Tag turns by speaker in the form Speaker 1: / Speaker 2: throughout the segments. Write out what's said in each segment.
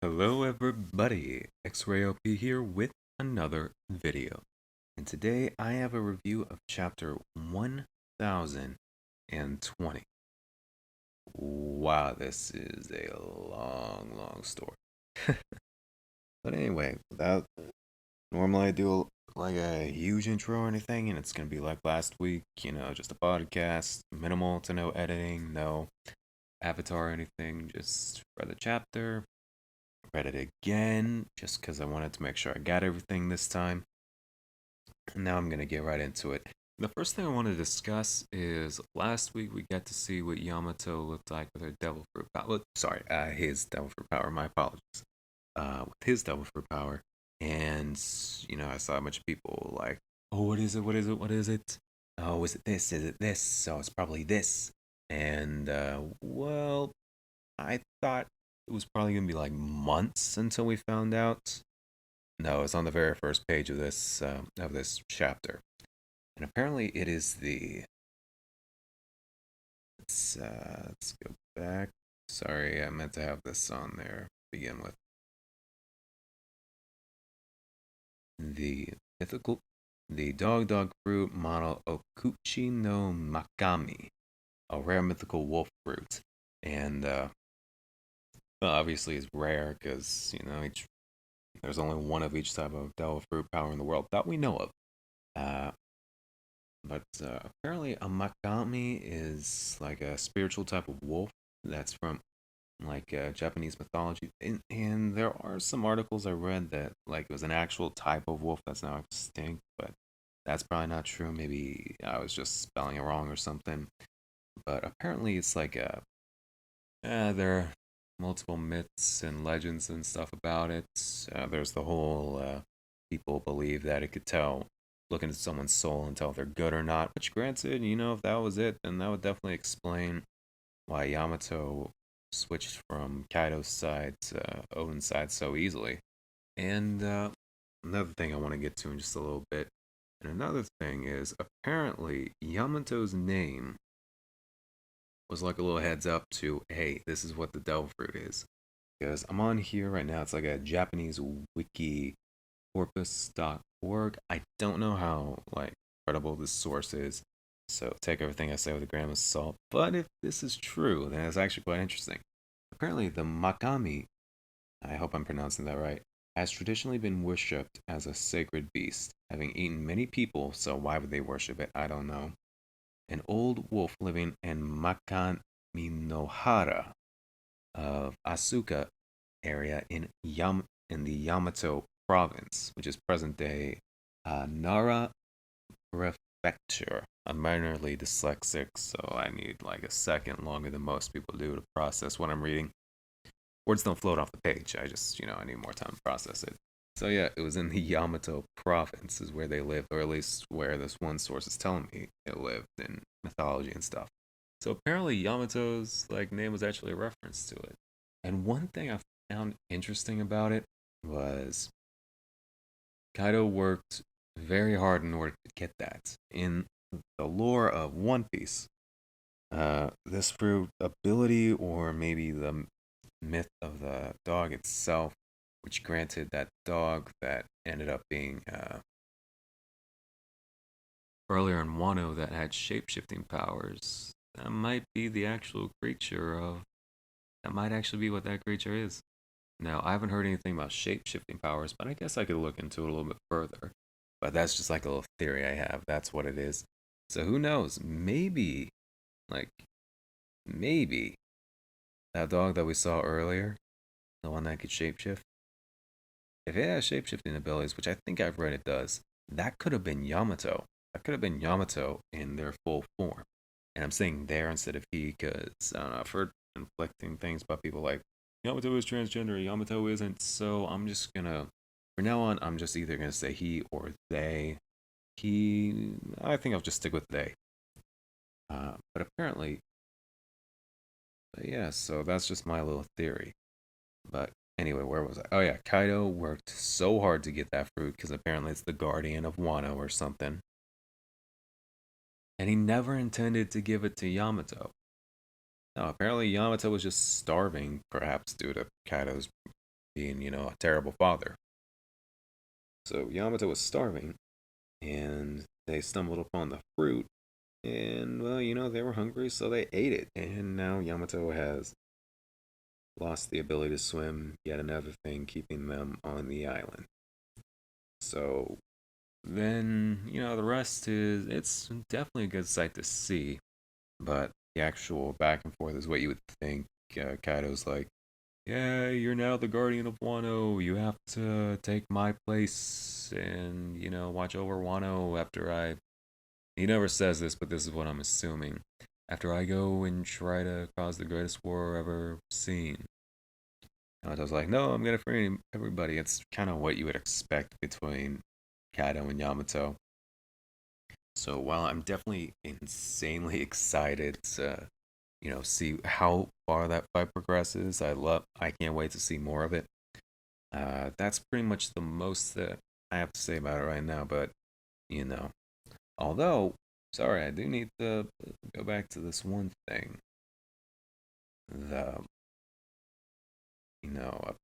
Speaker 1: Hello everybody, X-Ray OP here with another video. And today I have a review of chapter 1020. Wow, this is a long story. But anyway, without normally I do like a huge intro or anything, and it's gonna be like last week, just a podcast, minimal to no editing, no avatar or anything, just read the chapter, read it again just because I wanted to make sure I got everything this time. And now I'm going to get right into it. The first thing I want to discuss is last week we got to see what Yamato looked like with her Devil Fruit power. Sorry, his Devil Fruit power. My apologies. With his Devil Fruit power. And, I saw a bunch of people like, oh, what is it? What is it? What is it? Oh, is it this? Is it this? So it's probably this. And, well, I thought it was probably gonna be like months until we found out. No, it's on the very first page of this chapter, and apparently it is the. Let's go back. Sorry, I meant to have this on there. Begin with the mythical, the dog fruit model Okuchi no Makami, a rare mythical wolf fruit, and well, obviously it's rare because there's only one of each type of devil fruit power in the world that we know of. Uh, but apparently, a Makami is like a spiritual type of wolf that's from like Japanese mythology. And there are some articles I read that like it was an actual type of wolf that's now extinct, but that's probably not true. Maybe I was just spelling it wrong or something. But apparently, it's like there are multiple myths and legends and stuff about it. There's the whole people believe that it could look into someone's soul and tell if they're good or not. Which, granted, if that was it, then that would definitely explain why Yamato switched from Kaido's side to Oden's side so easily. And another thing I want to get to in just a little bit. And another thing is apparently Yamato's name was like a little heads up to, hey, this is what the devil fruit is. Because I'm on here right now, it's like a Japanese wiki corpus.org. I don't know how like credible this source is, so take everything I say with a grain of salt. But if this is true, then it's actually quite interesting. Apparently, the Makami, I hope I'm pronouncing that right, has traditionally been worshipped as a sacred beast, having eaten many people, so why would they worship it? I don't know. An old wolf living in Makaminohara of Asuka area in the Yamato province, which is present day Nara prefecture. I'm minorly dyslexic, so I need like a second longer than most people do to process what I'm reading. Words don't float off the page. I just, I need more time to process it. So yeah, it was in the Yamato province is where they lived, or at least where this one source is telling me it lived in mythology and stuff. So apparently Yamato's like name was actually a reference to it. And one thing I found interesting about it was Kaido worked very hard in order to get that. In the lore of One Piece, this fruit ability, or maybe the myth of the dog itself, which granted that dog that ended up being earlier in Wano that had shape-shifting powers, that might be the actual creature of. That might actually be what that creature is. Now, I haven't heard anything about shape-shifting powers, but I guess I could look into it a little bit further. But that's just like a little theory I have. That's what it is. So who knows? Like, maybe that dog that we saw earlier, the one that could shapeshift, if it has shapeshifting abilities, which I think I've read it does, that could have been Yamato. That could have been Yamato in their full form. And I'm saying there instead of he because, I don't know, I've heard conflicting things about people like, Yamato is transgender, Yamato isn't. So I'm just gonna, from now on, I'm just either gonna say he or they. I think I'll just stick with they. But apparently, but yeah, so that's just my little theory. But anyway, where was I? Oh yeah, Kaido worked so hard to get that fruit because apparently it's the guardian of Wano or something. And he never intended to give it to Yamato. No, apparently Yamato was just starving, perhaps due to Kaido's being, a terrible father. So Yamato was starving, and they stumbled upon the fruit, and well, they were hungry, so they ate it. And now Yamato has lost the ability to swim, yet another thing keeping them on the island. So then, the rest is, it's definitely a good sight to see, but the actual back and forth is what you would think. Kaido's like, yeah, you're now the guardian of Wano. You have to take my place and, watch over Wano after I. He never says this, but this is what I'm assuming. After I go and try to cause the greatest war ever seen. And I was like, no, I'm going to free everybody. It's kind of what you would expect between Kaido and Yamato. So while I'm definitely insanely excited to, see how far that fight progresses, I can't wait to see more of it. That's pretty much the most that I have to say about it right now. But you know, although, sorry, I do need to go back to this one thing. The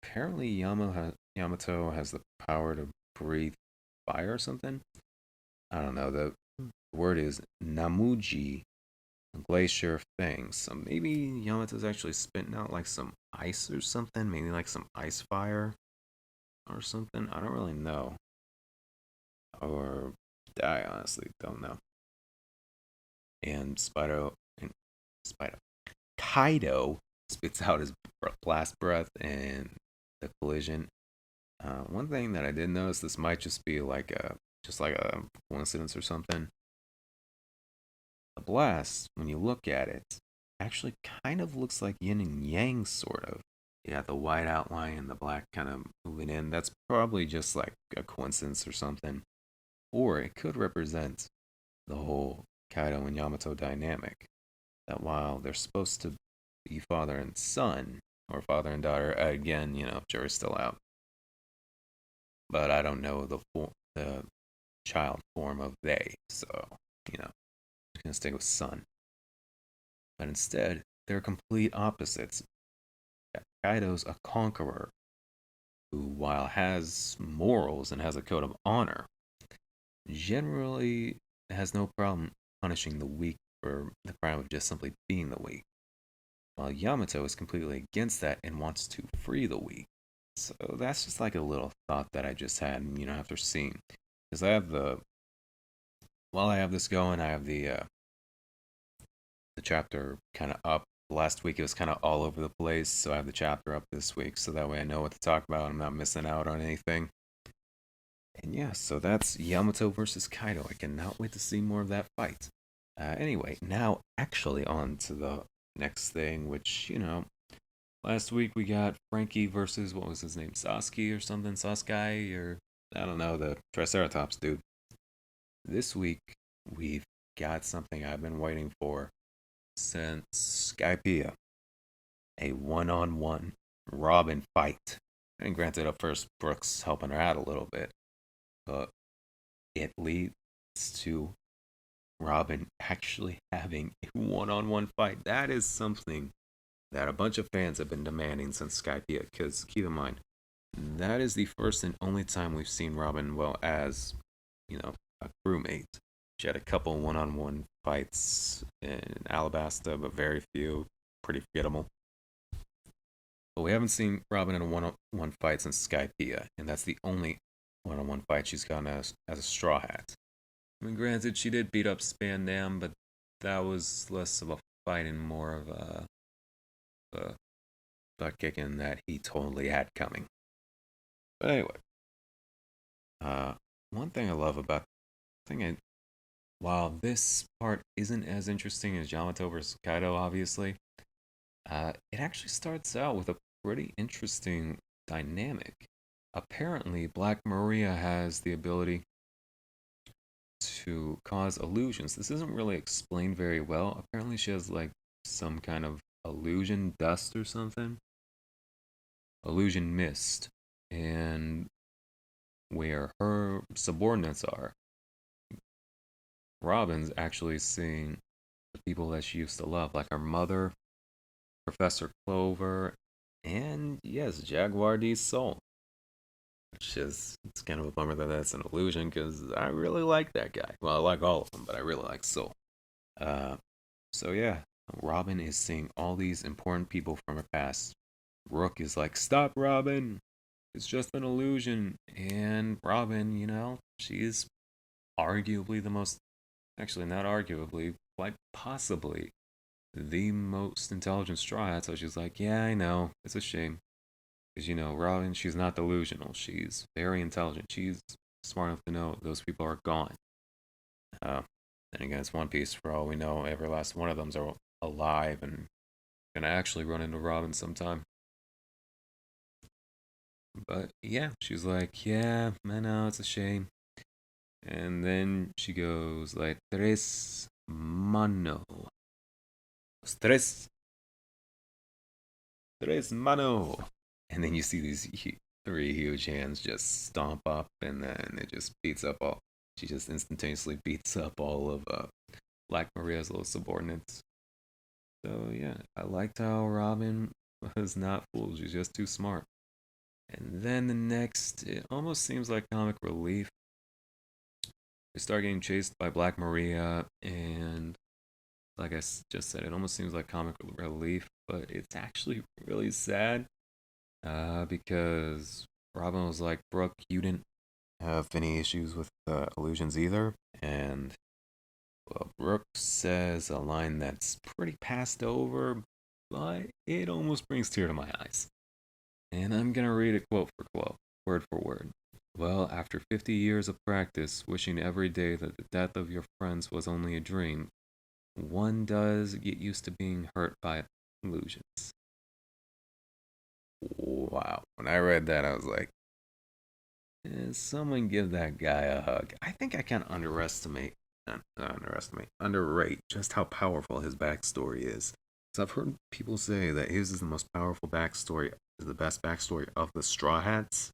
Speaker 1: apparently Yamato has the power to breathe fire or something. I don't know. The word is Namuji glacier thing. So maybe Yamato's actually spitting out like some ice or something. Maybe like some ice fire or something. I don't really know. Or I honestly don't know. And Spider Kaido spits out his blast breath and the collision. One thing that I did notice, this might just be like a coincidence or something. The blast, when you look at it, actually kind of looks like yin and yang, sort of. You got the white outline and the black kind of moving in. That's probably just like a coincidence or something. Or it could represent the whole Kaido and Yamato dynamic. That while they're supposed to be father and son, or father and daughter, again, jury's still out. But I don't know the child form of they, so, I'm gonna stick with son. But instead, they're complete opposites. Kaido's a conqueror who, while has morals and has a code of honor, generally has no problem punishing the weak for the crime of just simply being the weak. While Yamato is completely against that and wants to free the weak. So that's just like a little thought that I just had, after seeing. Because while I have this going, I have the chapter kind of up. Last week it was kind of all over the place, so I have the chapter up this week, so that way I know what to talk about. I'm not missing out on anything. And yeah, so that's Yamato versus Kaido. I cannot wait to see more of that fight. Anyway, now actually on to the next thing, which, last week we got Frankie versus, what was his name? Sasuke or something? Sasuke, or I don't know, the Triceratops dude. This week we've got something I've been waiting for since Skypiea, a one-on-one Robin fight. And granted, at first Brooks helping her out a little bit, but it leads to Robin actually having a one-on-one fight. That is something that a bunch of fans have been demanding since Skypiea. Because keep in mind, that is the first and only time we've seen Robin, well, as a crewmate. She had a couple one-on-one fights in Alabasta, but very few, pretty forgettable. But we haven't seen Robin in a one-on-one fight since Skypiea, and that's the only one-on-one fight she's gotten as a Straw Hat. I mean, granted, she did beat up Spandam, but that was less of a fight and more of a butt kicking that he totally had coming. But anyway, one thing I love about while this part isn't as interesting as Yamato vs Kaido, obviously, it actually starts out with a pretty interesting dynamic. Apparently, Black Maria has the ability to cause illusions. This isn't really explained very well. Apparently, she has like some kind of illusion dust or something, illusion mist, and where her subordinates are, Robin's actually seeing the people that she used to love, like her mother, Professor Clover, And yes, Jaguar D Soul. Which is, it's kind of a bummer that that's an illusion because I really like that guy. Well, I like all of them, but I really like Soul. Uh, so yeah, Robin is seeing all these important people from her past. Rook is like, "Stop, Robin! It's just an illusion." And Robin, she's arguably the most, actually not arguably, quite possibly the most intelligent Straw Hat. So she's like, "Yeah, I know. It's a shame." Because, Robin, she's not delusional. She's very intelligent. She's smart enough to know those people are gone. Uh, and again, it's One Piece. For all we know, every last one of them's are alive and gonna actually run into Robin sometime. But yeah, she's like, "Yeah, I know, it's a shame." And then she goes like, "Tres mano. Tres, tres mano." And then you see these three huge hands just stomp up, and then it just beats up all. She just instantaneously beats up all of Black Maria's little subordinates. So yeah, I liked how Robin was not fooled. She's just too smart. And then the next, it almost seems like comic relief. They start getting chased by Black Maria, and like I just said, it almost seems like comic relief, but it's actually really sad because Robin was like, "Brooke, you didn't have any issues with illusions either," and well, Brooke says a line that's pretty passed over, but it almost brings tear to my eyes. And I'm gonna read it quote for quote, word for word. "Well, after 50 years of practice, wishing every day that the death of your friends was only a dream, one does get used to being hurt by illusions." Wow. When I read that, I was like, someone give that guy a hug. I think I can underrate just how powerful his backstory is. So I've heard people say that his is the most powerful backstory, is the best backstory of the Straw Hats,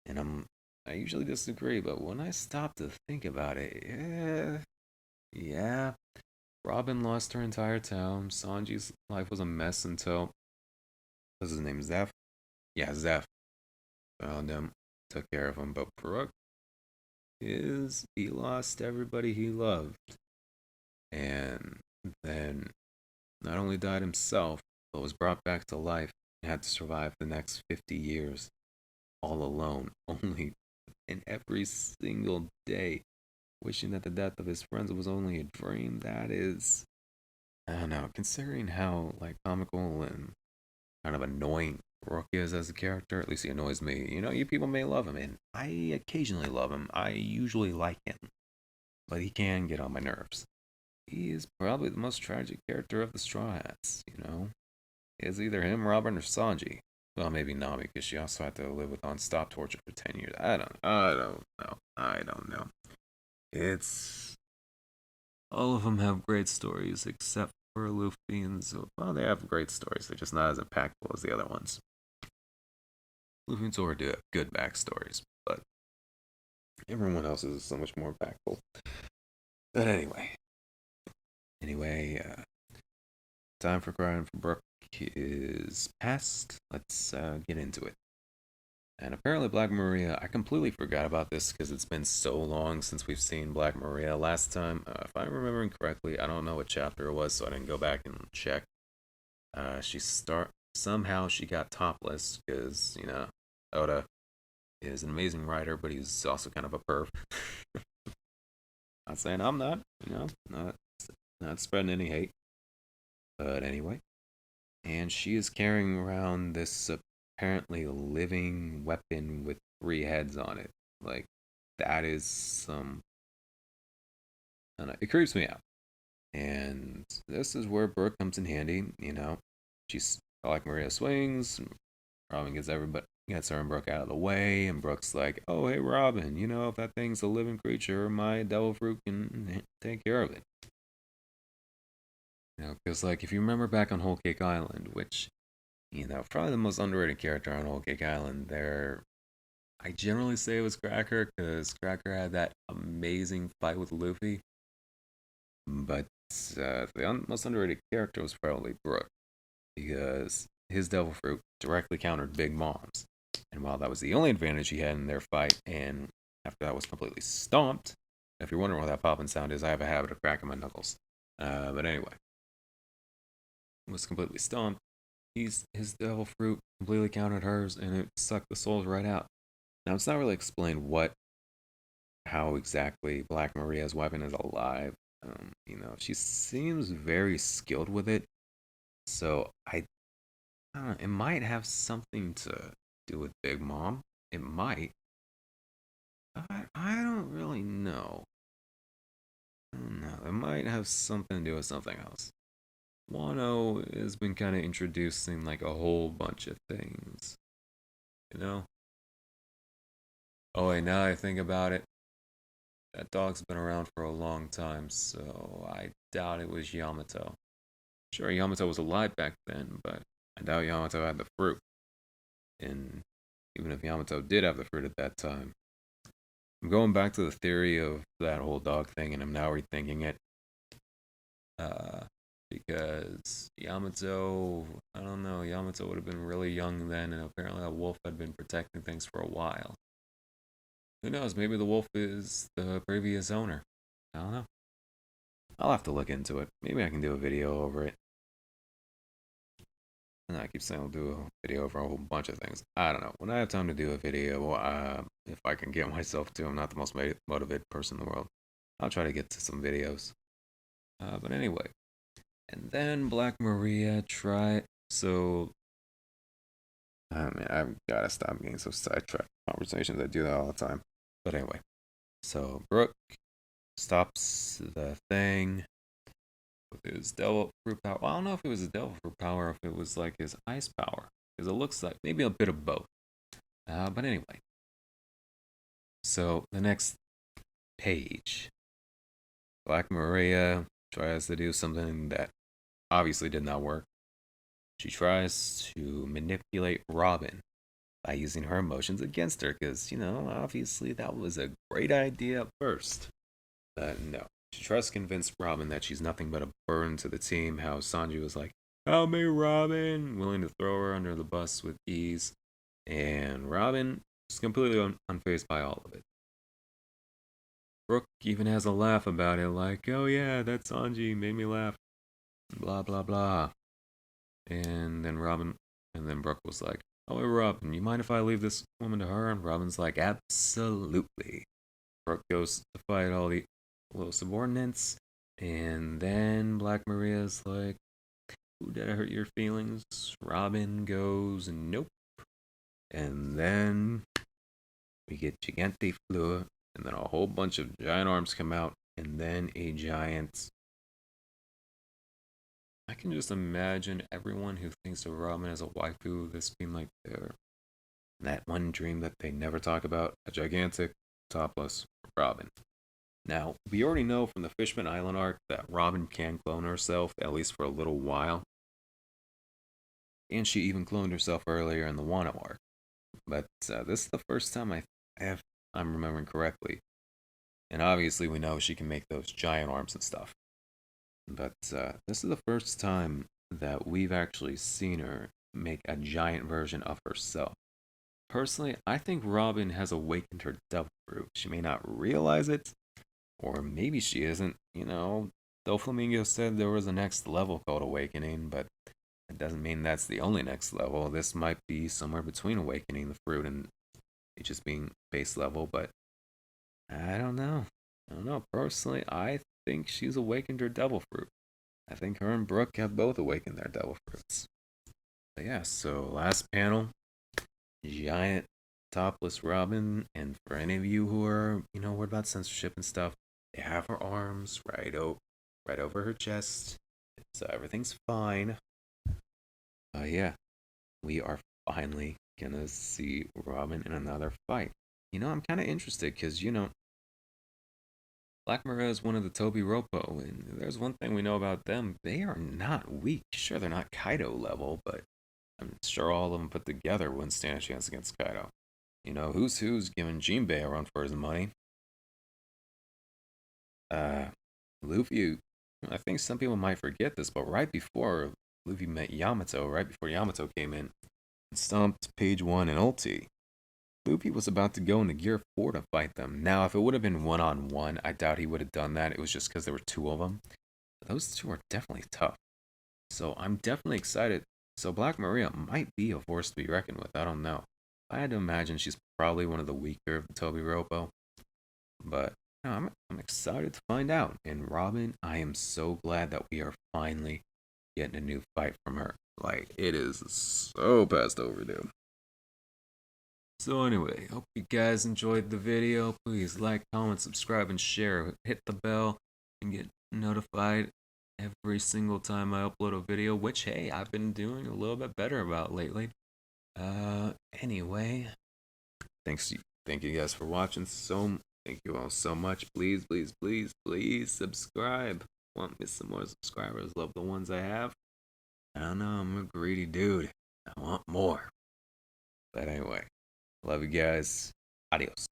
Speaker 1: and I usually disagree, but when I stop to think about it, yeah, Robin lost her entire town. Sanji's life was a mess until, what's his name, Zeph? Yeah, Zeph found him, took care of him. But Brooke he lost everybody he loved, and then not only died himself, but was brought back to life and had to survive the next 50 years all alone, only in every single day, wishing that the death of his friends was only a dream. That is, I don't know, considering how like comical and kind of annoying Rook is as a character. At least he annoys me. You people may love him, and I occasionally love him. I usually like him, but he can get on my nerves. He is probably the most tragic character of the Straw Hats. It's either him, Robin, or Sanji. Well, maybe Nami, because she also had to live with non-stop torture for 10 years. I don't know. It's all of them have great stories except for Luffy and Zoro. Well, they have great stories. They're just not as impactful as the other ones. Luffy and Zoro do have good backstories, but everyone else is so much more impactful. But anyway, time for crying for Brook is past. Let's get into it. And apparently, Black Maria, I completely forgot about this because it's been so long since we've seen Black Maria. Last time, if I'm remembering correctly, I don't know what chapter it was, so I didn't go back and check. Somehow she got topless because Oda is an amazing writer, but he's also kind of a perv. Not saying I'm not, not spreading any hate, but anyway. And she is carrying around this apparently living weapon with three heads on it. Like that is some. I don't know, it creeps me out. And this is where Brooke comes in handy. She's like Maria swings. Robin gets her and Brooke out of the way, and Brooke's like, "Oh hey Robin, if that thing's a living creature, my devil fruit can take care of it." Because like if you remember back on Whole Cake Island, which probably the most underrated character on Whole Cake Island, I generally say it was Cracker because Cracker had that amazing fight with Luffy, but the most underrated character was probably Brooke because his Devil Fruit directly countered Big Mom's. And while that was the only advantage he had in their fight, and after that was completely stomped, if you're wondering what that popping sound is, I have a habit of cracking my knuckles. But anyway, was completely stomped. His Devil Fruit completely countered hers, and it sucked the souls right out. Now it's not really explained how exactly Black Maria's weapon is alive. She seems very skilled with it, so I don't know, it might have something to do with Big Mom. It might. I don't really know. I don't know. It might have something to do with something else. Wano has been kind of introducing like a whole bunch of things. You know? Oh, wait, now I think about it. That dog's been around for a long time, so I doubt it was Yamato. Sure, Yamato was alive back then, but I doubt Yamato had the fruit. And even if Yamato did have the fruit at that time, I'm going back to the theory of that whole dog thing, and I'm now rethinking it. Uh, because Yamato, I don't know, Yamato would have been really young then, and apparently a wolf had been protecting things for a while. Who knows? Maybe the wolf is the previous owner. I don't know. I'll have to look into it. Maybe I can do a video over it. And I keep saying I'll do a video over a whole bunch of things. I don't know. When I have time to do a video, if I can get myself to, I'm not the most motivated person in the world. I'll try to get to some videos. But anyway, and then Black Maria tried. So, I mean, I've got to stop getting so sidetracked. Conversations, I do that all the time. But anyway, so Brook stops the thing with his Devil Fruit power. Well, I don't know if it was his Devil Fruit power or if it was like his ice power. Because it looks like maybe a bit of both. But anyway. So the next page. Black Maria tries to do something that obviously did not work. She tries to manipulate Robin by using her emotions against her. Because, obviously that was a great idea at first. No. She tries to convince Robin that she's nothing but a burden to the team. How Sanji was like, "Help me, Robin," willing to throw her under the bus with ease. And Robin is completely unfazed by all of it. Brook even has a laugh about it, like, "Oh yeah, that Sanji made me laugh." Blah blah blah. And then Brook was like, "Oh, hey, Robin, you mind if I leave this woman to her?" And Robin's like, "Absolutely." Brook goes to fight all the little subordinates, and then Black Maria's like, "Who did I hurt your feelings?" Robin goes, "Nope." And then we get Gigante Fleur, and then a whole bunch of giant arms come out, and then a giant. I can just imagine everyone who thinks of Robin as a waifu, this being like that one dream that they never talk about, a gigantic, topless Robin. Now, we already know from the Fishman Island arc that Robin can clone herself, at least for a little while. And she even cloned herself earlier in the Wano arc. But this is the first time if I'm remembering correctly. And obviously we know she can make those giant arms and stuff. But this is the first time that we've actually seen her make a giant version of herself. Personally, I think Robin has awakened her devil fruit. She may not realize it, or maybe she isn't. Doflamingo said there was a next level called Awakening, but it doesn't mean that's the only next level. This might be somewhere between Awakening the Fruit and it just being base level, but I don't know. Personally, I think she's awakened her Devil Fruit. I think her and Brook have both awakened their Devil Fruits. But yeah, so last panel, giant topless Robin, and for any of you who are, worried about censorship and stuff, they have her arms right over her chest, so everything's fine. Yeah, we are finally gonna see Robin in another fight. I'm kind of interested because Black Maria is one of the Toby Roppo, and there's one thing we know about them: they are not weak. Sure, they're not Kaido level, but I'm sure all of them put together wouldn't stand a chance against Kaido. Who's giving Jinbei a run for his money? Luffy. I think some people might forget this, but right before Luffy met Yamato right before Yamato came in and stomped Page 1 and Ulti. Luffy was about to go into Gear 4 to fight them. Now, if it would have been one-on-one, I doubt he would have done that. It was just because there were two of them. But those two are definitely tough. So I'm definitely excited. So Black Maria might be a force to be reckoned with. I don't know. I had to imagine she's probably one of the weaker of the Toby Ropo. But I'm excited to find out. And Robin, I am so glad that we are finally getting a new fight from her. Like, it is so past overdue. So anyway, hope you guys enjoyed the video. Please like, comment, subscribe, and share. Hit the bell and get notified every single time I upload a video, which, hey, I've been doing a little bit better about lately. Anyway, thank you guys for watching. Thank you all so much. Please, please, please, please subscribe. Want me some more subscribers? Love the ones I have. I don't know, I'm a greedy dude. I want more. But anyway, love you guys. Adios.